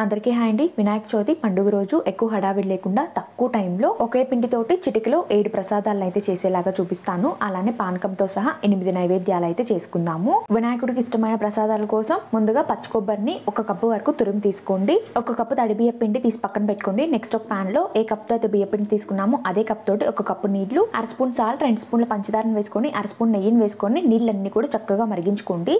అందరికీ హాయ్ అండి. వినాయక చవితి పండుగ రోజు ఎక్కువ హడావిడి లేకుండా తక్కువ టైంలో ఒకే పిండితోటి చిటికలో 7 ప్రసాదాలను అయితే చేసేలాగా చూపిస్తాను. అలానే పానకంతో సహా 8 నైవేద్యాలు అయితే చేసుకుందాము. వినాయకుడికి ఇష్టమైన ప్రసాదాల కోసం ముందుగా పచ్చి కొబ్బరిని 1 కప్పు వరకు తురుము తీసుకోండి. 1 కప్పు తడి బియ్య పిండి తీసి పక్కన పెట్టుకోండి. నెక్స్ట్ ఒక పాన్ లో ఏ కప్పు అయితే బియ్య పిండి తీసుకున్నామో అదే కప్ తోటి 1 కప్పు నీళ్లు, 1/2 స్పూన్ సాల్ట్, 2 స్పూన్ల పంచదారను వేసుకొని 1/2 స్పూన్ నెయ్యిని వేసుకొని నీళ్ళన్నీ కూడా చక్కగా మరిగించుకోండి.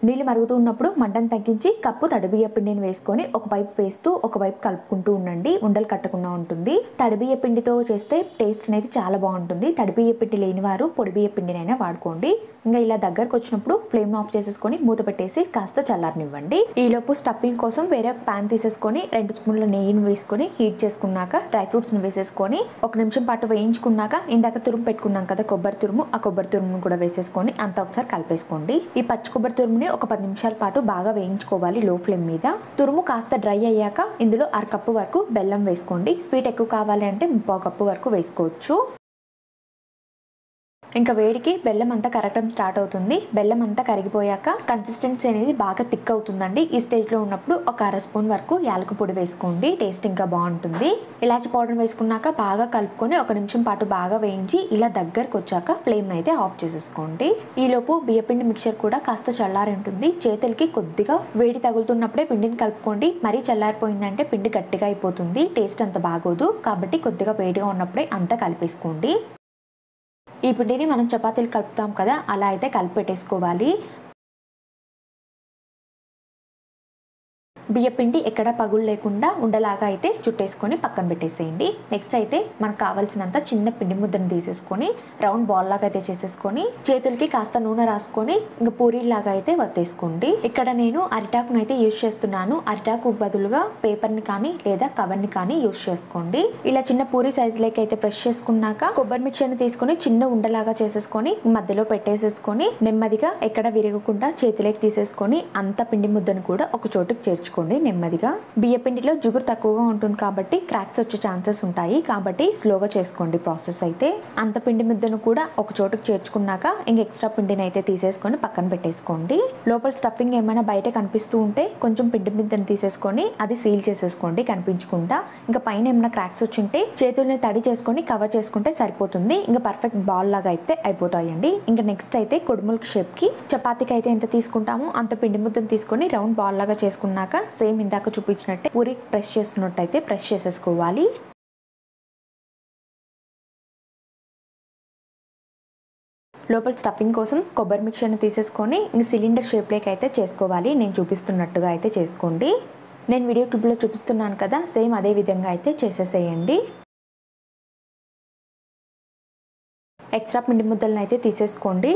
నీళ్ళు మరుగుతూ ఉన్నప్పుడు మంటను తగ్గించి కప్పు తడిబియ్య పిండిని వేసుకొని ఒక వైపు వేస్తూ ఒక వైపు కలుపుకుంటూ ఉండండి. ఉండలు కట్టకుండా ఉంటుంది. తడిబియ్య పిండితో చేస్తే టేస్ట్ అనేది చాలా బాగుంటుంది. తడిబియ్య పిండి లేని వారు పొడి బియ్య పిండినైనా వాడుకోండి. ఇంకా ఇలా దగ్గరకు వచ్చినప్పుడు ఫ్లేమ్ ఆఫ్ చేసేసుకొని మూత పెట్టేసి కాస్త చల్లారనివ్వండి. ఈలోపు స్టఫింగ్ కోసం వేరే ఒక ప్యాన్ తీసేసుకొని 2 స్పూన్ల నెయ్యిని వేసుకొని హీట్ చేసుకున్నాక డ్రై ఫ్రూట్స్ని వేసేసుకొని 1 నిమిషం పాటు వేయించుకున్నాక ఇందాక తురుము పెట్టుకున్నాం కదా కొబ్బరి తురుము, ఆ కొబ్బరి తురుమును కూడా వేసేసుకొని అంతా ఒకసారి కలిపేసుకోండి. ఈ పచ్చి కొబ్బరి తురుముని ఒక 10 నిమిషాల పాటు బాగా వేయించుకోవాలి లో ఫ్లేమ్ మీద. తురుము కాస్త డ్రై అయ్యాక ఇందులో 1/2 కప్పు వరకు బెల్లం వేసుకోండి. స్వీట్ ఎక్కువ కావాలి అంటే 1/4 కప్పు వరకు వేసుకోవచ్చు. ఇంకా వేడికి బెల్లం అంతా కరగడం స్టార్ట్ అవుతుంది. బెల్లం అంతా కరిగిపోయాక కన్సిస్టెన్సీ అనేది బాగా థిక్ అవుతుందండి. ఈ స్టేజ్ లో ఉన్నప్పుడు ఒక 1/2 స్పూన్ వరకు యాలక పొడి వేసుకోండి. టేస్ట్ ఇంకా బాగుంటుంది. ఇలాచి పౌడర్ వేసుకున్నాక బాగా కలుపుకొని 1 నిమిషం పాటు బాగా వేయించి ఇలా దగ్గరకు వచ్చాక ఫ్లేమ్ అయితే ఆఫ్ చేసేసుకోండి. ఈలోపు బియ్యపిండి మిక్చర్ కూడా కాస్త చల్లారి ఉంటుంది. చేతులకి కొద్దిగా వేడి తగులుతున్నప్పుడే పిండిని కలుపుకోండి. మరీ చల్లారిపోయిందంటే పిండి గట్టిగా అయిపోతుంది. టేస్ట్ అంత బాగోదు. కాబట్టి కొద్దిగా వేడిగా ఉన్నప్పుడే అంతా కలిపేసుకోండి. ఈ పిండిని మనం చపాతీలు కలుపుతాం కదా, అలా అయితే కలిపి పెట్టేసుకోవాలి. బియ్యపిండి ఎక్కడ పగులు లేకుండా ఉండలాగా అయితే చుట్టేసుకొని పక్కన పెట్టేసేయండి. నెక్స్ట్ అయితే మనకు కావాల్సినంత చిన్న పిండి ముద్దను తీసేసుకొని రౌండ్ బాల్ లాగా అయితే చేసేసుకొని చేతులకి కాస్త నూనె రాసుకొని ఇంకా పూరీలాగా అయితే వత్తేసుకోండి. ఇక్కడ నేను అరిటాకును అయితే యూజ్ చేస్తున్నాను. అరిటాకు బదులుగా పేపర్ని కానీ లేదా కవర్ని కానీ యూజ్ చేసుకోండి. ఇలా చిన్న పూరి సైజులోకి అయితే ప్రెస్ చేసుకున్నాక కొబ్బరి మిక్చర్ని తీసుకొని చిన్న ఉండలాగా చేసేసుకొని మధ్యలో పెట్టేసేసుకొని నెమ్మదిగా ఎక్కడ విరగకుండా చేతిలోకి తీసేసుకొని అంత పిండి ముద్దను కూడా ఒక చోటుకి చేర్చుకోండి. నెమ్మదిగా బియ్య పిండిలో జిగురు తక్కువగా ఉంటుంది కాబట్టి క్రాక్స్ వచ్చే ఛాన్సెస్ ఉంటాయి. కాబట్టి స్లోగా చేసుకోండి ప్రాసెస్ అయితే. అంత పిండి ముద్దను కూడా ఒక చోటుకు చేర్చుకున్నాక ఇంక ఎక్స్ట్రా పిండిని అయితే తీసేసుకొని పక్కన పెట్టేసుకోండి. లోపల స్టఫింగ్ ఏమైనా బయట కనిపిస్తూ ఉంటే కొంచెం పిండి ముద్దను తీసేసుకొని అది సీల్ చేసేసుకోండి కనిపించకుండా. ఇంకా పైన ఏమైనా క్రాక్స్ వచ్చింటే చేతుల్ని తడి చేసుకొని కవర్ చేసుకుంటే సరిపోతుంది. ఇంకా పర్ఫెక్ట్ బాల్ లాగా అయితే అయిపోతాయండి. ఇంకా నెక్స్ట్ అయితే కుడుముల షేప్ కి చపాతీకి అయితే ఎంత తీసుకుంటామో అంత పిండి ముద్దను తీసుకొని రౌండ్ బాల్ లాగా చేసుకున్నాక సేమ్ ఇందాక చూపించినట్టే పూరి ప్రెస్ చేస్తున్నట్టయితే ప్రెస్ చేసేసుకోవాలి. లోపల స్టఫింగ్ కోసం కొబ్బరి మిక్చర్ని తీసేసుకొని ఇంక సిలిండర్ షేప్లోకి అయితే చేసుకోవాలి. నేను చూపిస్తున్నట్టుగా అయితే చేసుకోండి. నేను వీడియో క్లిప్లో చూపిస్తున్నాను కదా, సేమ్ అదే విధంగా అయితే చేసేసేయండి. ఎక్స్ట్రా పిండి ముద్దలను అయితే తీసేసుకోండి.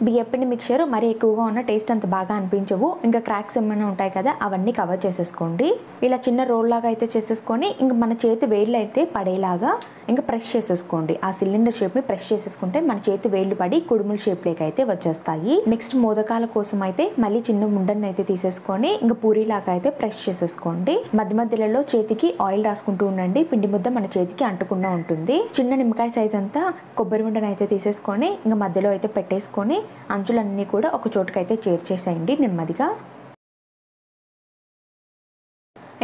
బియ్యపిండి మిక్చర్ మరీ ఎక్కువగా ఉన్న టేస్ట్ అంత బాగా అనిపించవు. ఇంకా క్రాక్స్ ఏమైనా ఉంటాయి కదా, అవన్నీ కవర్ చేసేసుకోండి. ఇలా చిన్న రోల్ లాగా అయితే చేసేసుకొని ఇంక మన చేతి వేళ్ళు అయితే పడేలాగా ఇంకా ప్రెస్ చేసేసుకోండి. ఆ సిలిండర్ షేప్ని ప్రెస్ చేసేసుకుంటే మన చేతి వేళ్ళు పడి కుడుముల షేప్లోకి అయితే వచ్చేస్తాయి. నెక్స్ట్ మోదకాల కోసం అయితే మళ్ళీ చిన్న ఉండని అయితే తీసేసుకొని ఇంకా పూరీలాగా అయితే ప్రెస్ చేసేసుకోండి. మధ్య మధ్యలో చేతికి ఆయిల్ రాసుకుంటూ ఉండండి. పిండి ముద్ద మన చేతికి అంటకుండా ఉంటుంది. చిన్న నిమ్మకాయ సైజ్ అంతా కొబ్బరి ఉండని అయితే తీసేసుకొని ఇంకా మధ్యలో అయితే పెట్టేసుకొని అంచులన్నీ కూడా ఒక చోటుకైతే చేర్చేసేయండి నెమ్మదిగా.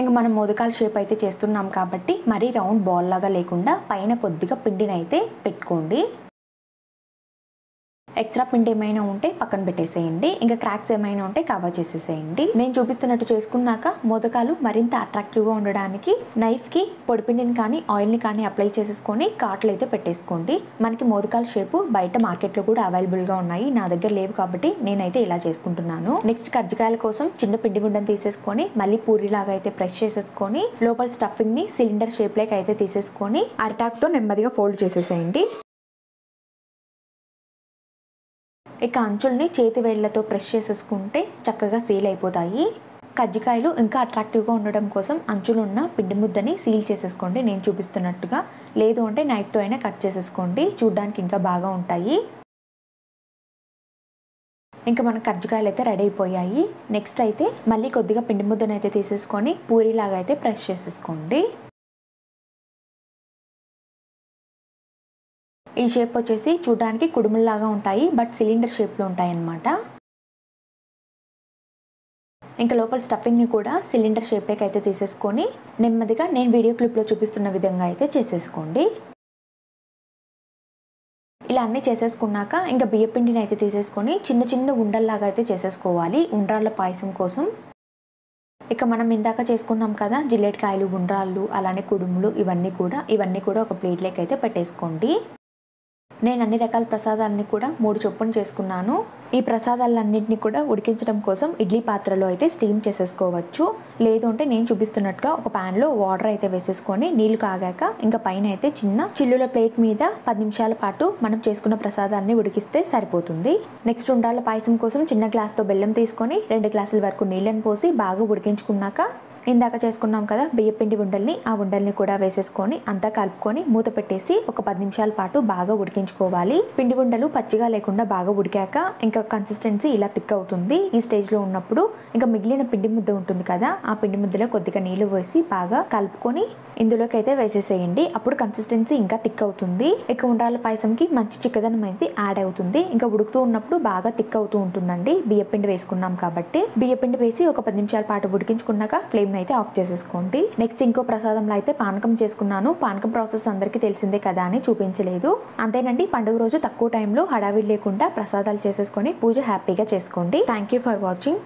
ఇంకా మనం మోదకాల షేప్ అయితే చేస్తున్నాం కాబట్టి మరీ రౌండ్ బాల్ లాగా లేకుండా పైన కొద్దిగా పిండిని అయితే పెట్టుకోండి. ఎక్స్ట్రా పిండి ఏమైనా ఉంటే పక్కన పెట్టేసేయండి. ఇంకా క్రాక్స్ ఏమైనా ఉంటే కవర్ చేసేసేయండి. నేను చూపిస్తున్నట్టు చేసుకున్నాక మోదకాలు మరింత అట్రాక్టివ్గా ఉండడానికి నైఫ్కి పొడిపిండిని కానీ ఆయిల్ని కానీ అప్లై చేసేసుకొని కాట్లు అయితే పెట్టేసుకోండి. మనకి మోదకాల షేపు బయట మార్కెట్లో కూడా అవైలబుల్గా ఉన్నాయి. నా దగ్గర లేవు కాబట్టి నేనైతే ఇలా చేసుకుంటున్నాను. నెక్స్ట్ కజ్జికాయల కోసం చిన్న పిండి గుండను తీసేసుకొని మళ్ళీ పూరిలాగా అయితే ప్రెస్ చేసేసుకొని లోపల స్టఫింగ్ని సిలిండర్ షేప్లోకి అయితే తీసేసుకొని అరిటాకుతో నెమ్మదిగా ఫోల్డ్ చేసేసేయండి. ఇక అంచుల్ని చేతి వేళ్లతో ప్రెస్ చేసేసుకుంటే చక్కగా సీల్ అయిపోతాయి. కజ్జికాయలు ఇంకా అట్రాక్టివ్గా ఉండడం కోసం అంచులున్న పిండి ముద్దని సీల్ చేసేసుకోండి నేను చూపిస్తున్నట్టుగా. లేదు అంటే నైఫ్తో అయినా కట్ చేసేసుకోండి. చూడడానికి ఇంకా బాగా ఉంటాయి. ఇంకా మన కజ్జికాయలు అయితే రెడీ అయిపోయాయి. నెక్స్ట్ అయితే మళ్ళీ కొద్దిగా పిండి ముద్దను అయితే తీసేసుకొని పూరీలాగా అయితే ప్రెస్ చేసేసుకోండి. ఈ షేప్ వచ్చేసి చూడడానికి కుడుముల్లాగా ఉంటాయి, బట్ సిలిండర్ షేప్లో ఉంటాయి అన్నమాట. ఇంకా లోపల స్టఫింగ్ని కూడా సిలిండర్ షేప్లోకి అయితే తీసేసుకొని నెమ్మదిగా నేను వీడియో క్లిప్లో చూపిస్తున్న విధంగా అయితే చేసేసుకోండి. ఇలా అన్నీ చేసేసుకున్నాక ఇంకా బియ్యపిండిని అయితే తీసేసుకొని చిన్న చిన్న ఉండల్లాగా అయితే చేసేసుకోవాలి ఉండ్రాళ్ళ పాయసం కోసం. ఇక మనం ఇందాక చేసుకున్నాం కదా జిల్లేటికాయలు, ఉండ్రాళ్ళు, అలానే కుడుములు, ఇవన్నీ కూడా ఒక ప్లేట్లోకి అయితే పెట్టేసుకోండి. నేను అన్ని రకాల ప్రసాదాలని కూడా 3 చొప్పున చేసుకున్నాను. ఈ ప్రసాదాలన్నింటినీ కూడా ఉడికించడం కోసం ఇడ్లీ పాత్రలో అయితే స్టీమ్ చేసేసుకోవచ్చు. లేదు అంటే నేను చూపిస్తున్నట్టుగా ఒక ప్యాన్లో వాటర్ అయితే వేసేసుకొని నీళ్లు కాగాక ఇంకా పైన అయితే చిన్న చిల్లుల ప్లేట్ మీద 10 నిమిషాల పాటు మనం చేసుకున్న ప్రసాదాన్ని ఉడికిస్తే సరిపోతుంది. నెక్స్ట్ ఉండ్రాళ్ళ పాయసం కోసం చిన్న గ్లాస్తో బెల్లం తీసుకొని 2 గ్లాసుల వరకు నీళ్ళని పోసి బాగా ఉడికించుకున్నాక ఇందాక చేసుకున్నాం కదా బియ్యపిండి ఉండల్ని, ఆ ఉండల్ని కూడా వేసేసుకొని అంతా కలుపుకొని మూత పెట్టేసి ఒక 10 నిమిషాల పాటు బాగా ఉడికించుకోవాలి. పిండి ఉండలు పచ్చిగా లేకుండా బాగా ఉడికాక ఇంకా కన్సిస్టెన్సీ ఇలా థిక్ అవుతుంది. ఈ స్టేజ్లో ఉన్నప్పుడు ఇంకా మిగిలిన పిండి ముద్ద ఉంటుంది కదా, ఆ పిండి ముద్దలో కొద్దిగా నీళ్లు వేసి బాగా కలుపుకొని ఇందులోకి అయితే వేసేసేయండి. అప్పుడు కన్సిస్టెన్సీ ఇంకా థిక్ అవుతుంది. ఇక ఉండ్రాళ్ళ పాయసంకి మంచి చిక్కదనం అయితే యాడ్ అవుతుంది. ఇంకా ఉడుకుతూ ఉన్నప్పుడు బాగా థిక్ అవుతూ ఉంటుందండి. బియ్యపిండి వేసుకున్నాం కాబట్టి బియ్యపిండి వేసి ఒక 10 నిమిషాల పాటు ఉడికించుకున్నాక ఫ్లేమ్ అయితే ఆఫ్ చేసేసుకోండి. నెక్స్ట్ ఇంకో ప్రసాదంలో అయితే పానకం చేసుకున్నాను. పానకం ప్రాసెస్ అందరికీ తెలిసిందే కదా అని చూపించలేదు. అంతేనండి, పండుగ రోజు తక్కువ టైంలో హడావిడి లేకుండా ప్రసాదాలు చేసేసుకొని పూజ హ్యాపీగా చేసుకోండి. Thank you for watching.